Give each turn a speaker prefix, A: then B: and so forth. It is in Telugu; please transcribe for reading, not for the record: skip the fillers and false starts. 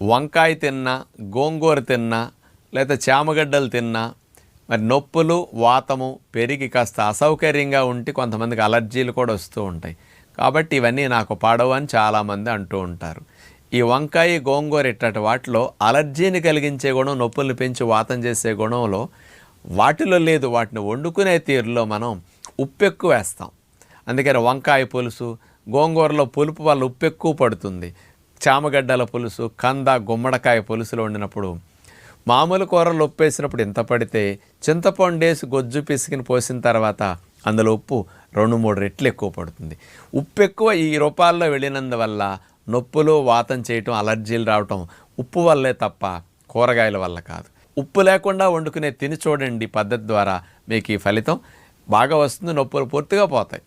A: వంకాయ తిన్నా, గోంగూర తిన్నా, లేదా చామగడ్డలు తిన్నా మరి నొప్పులు, వాతము పెరిగి కాస్త అసౌకర్యంగా ఉంటే కొంతమందికి అలర్జీలు కూడా వస్తూ ఉంటాయి. కాబట్టి ఇవన్నీ నాకు పడవు అని చాలామంది అంటూ ఉంటారు. ఈ వంకాయ, గోంగూర ఇట్టటి వాటిలో అలర్జీని కలిగించే గుణం, నొప్పుల్ని పెంచి వాతం చేసే గుణంలో వాటిలో లేదు. వాటిని వండుకునే తీరులో మనం ఉప్పు ఎక్కువ వేస్తాం. అందుకని వంకాయ పులుసు, గోంగూరలో పులుపు వల్ల ఉప్పు ఎక్కువ పడుతుంది. చామగడ్డల పులుసు, కంద, గుమ్మడికాయ పులుసులో వండినప్పుడు మామూలు కూరలు ఉప్పు వేసినప్పుడు ఎంత పడితే చింతపండు వేసి గొజ్జు పిసికిని పోసిన తర్వాత అందులో ఉప్పు 2-3 రెట్లు ఎక్కువ పడుతుంది. ఉప్పు ఎక్కువ ఈ రూపాల్లో వెళ్ళినందువల్ల నొప్పులు, వాతం చేయటం, అలర్జీలు రావటం ఉప్పు వల్లే తప్ప కూరగాయల వల్ల కాదు. ఉప్పు లేకుండా వండుకునే తిని చూడండి పద్ధతి ద్వారా మీకు ఈ ఫలితం బాగా వస్తుంది. నొప్పులు పూర్తిగా పోతాయి.